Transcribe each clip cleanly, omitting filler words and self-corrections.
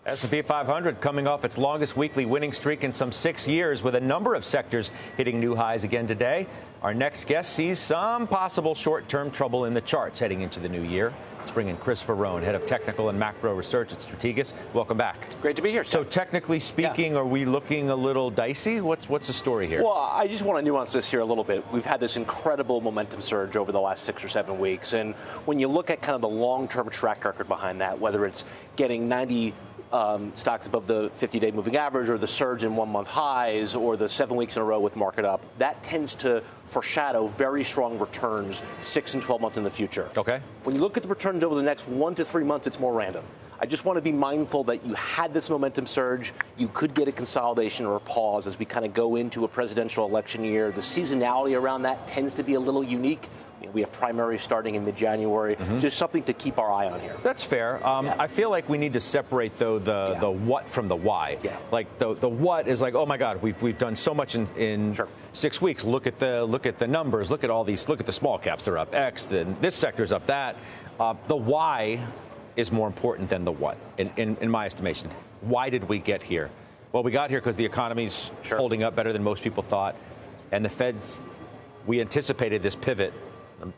S&P 500 coming off its longest weekly winning streak in some 6 years, with a number of sectors hitting new highs again today. Our next guest sees some possible short-term trouble in the charts heading into the new year. Let's bring in Chris Verrone, head of technical and macro research at Strategas. Welcome back. Great to be here. So technically speaking, Are we looking a little dicey? What's the story here? Well, I just want to nuance this here a little bit. We've had this incredible momentum surge over the last 6 or 7 weeks. And when you look at kind of the long-term track record behind that, whether it's getting 90 stocks above the 50-day moving average, or the surge in 1-month highs, or the 7 weeks in a row with market up, that tends to foreshadow very strong returns 6 and 12 months in the future. Okay. When you look at the returns over the next 1 to 3 months, it's more random. I just want to be mindful that you had this momentum surge. You could get a consolidation or a pause as we kind of go into a presidential election year. The seasonality around that tends to be a little unique. We have primaries starting in mid-January. Just something to keep our eye on here. That's fair. I feel like we need to separate, though, the what from the why. Like the what is like, oh my God, we've done so much in 6 weeks. Look at the numbers. Look at all these. Look at the small caps. They're up X. Then this sector's up that. The why is more important than the what, in my estimation. Why did we get here? Well, we got here because the economy's holding up better than most people thought, and the Fed's. We anticipated this pivot.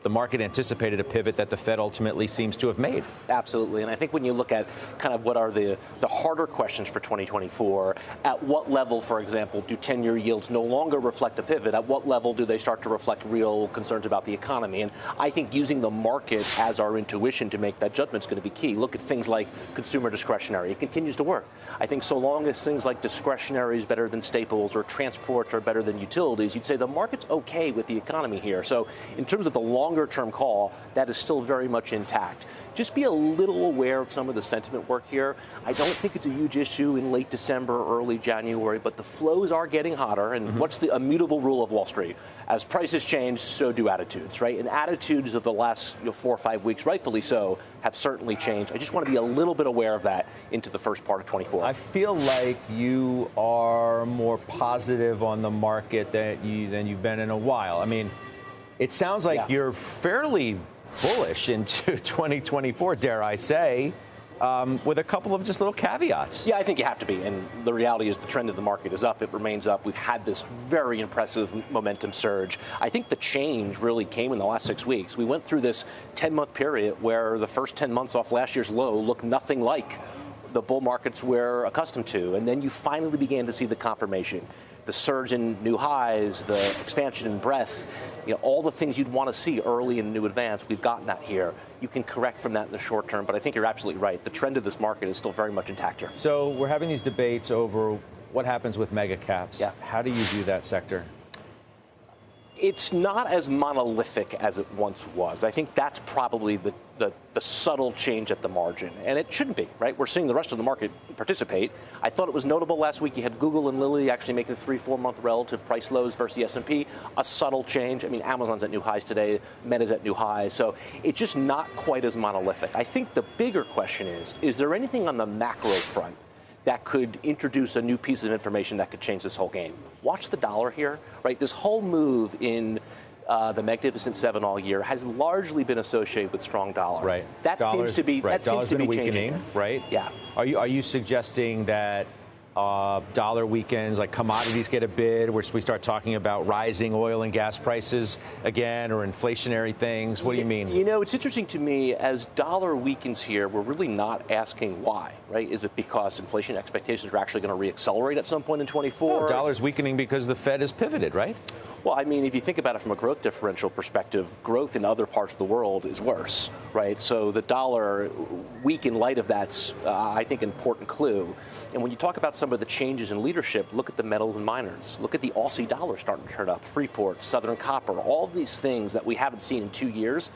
The market anticipated a pivot that the Fed ultimately seems to have made. Absolutely. And I think when you look at kind of what are the harder questions for 2024, at what level, for example, do 10-year yields no longer reflect a pivot? At what level do they start to reflect real concerns about the economy? And I think using the market as our intuition to make that judgment is going to be key. Look at things like consumer discretionary. It continues to work. I think so long as things like discretionary is better than staples, or transport are better than utilities, you'd say the market's okay with the economy here. So in terms of the longer-term call, that is still very much intact. Just be a little aware of some of the sentiment work here. I don't think it's a huge issue in late December, early January, but the flows are getting hotter. And what's the immutable rule of Wall Street? As prices change, so do attitudes, right? And attitudes of the last 4 or 5 weeks, rightfully so, have certainly changed. I just want to be a little bit aware of that into the first part of 24. I feel like you are more positive on the market than you've been in a while. I mean, it sounds like you're fairly bullish into 2024, dare I say, with a couple of just little caveats. Yeah, I think you have to be. And the reality is the trend of the market is up. It remains up. We've had this very impressive momentum surge. I think the change really came in the last 6 weeks. We went through this 10-month period where the first 10 months off last year's low looked nothing like the bull markets we're accustomed to. And then you finally began to see the confirmation. The surge in new highs, the expansion in breadth, all the things you'd want to see early in new advance, we've gotten that here. You can correct from that in the short term, but I think you're absolutely right. The trend of this market is still very much intact here. So we're having these debates over what happens with mega caps. Yeah. How do you view that sector? It's not as monolithic as it once was. I think that's probably the subtle change at the margin. And it shouldn't be, right? We're seeing the rest of the market participate. I thought it was notable last week. You had Google and Lilly actually making 3-4 month relative price lows versus the S&P. A subtle change. I mean, Amazon's at new highs today. Meta's at new highs. So it's just not quite as monolithic. I think the bigger question is there anything on the macro front that could introduce a new piece of information that could change this whole game? Watch the dollar here, right? This whole move in the Magnificent Seven all year has largely been associated with strong dollar. Right. That seems to be changing. Right. Yeah. Are you suggesting that dollar weakens, like commodities get a bid, where we start talking about rising oil and gas prices again, or inflationary things? What do you mean? It's interesting to me, as dollar weakens here, we're really not asking why, right? Is it because inflation expectations are actually going to reaccelerate at some point in 24? No, dollar's weakening because the Fed has pivoted, right? Well, I mean, if you think about it from a growth differential perspective, growth in other parts of the world is worse, right? So the dollar weak in light of that's, I think, an important clue. And when you talk about some of the changes in leadership, look at the metals and miners. Look at the Aussie dollar starting to turn up. Freeport, Southern Copper, all of these things that we haven't seen in 2 years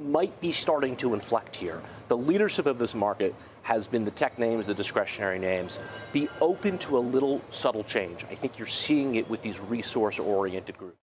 might be starting to inflect here. The leadership of this market has been the tech names, the discretionary names. Be open to a little subtle change. I think you're seeing it with these resource-oriented groups.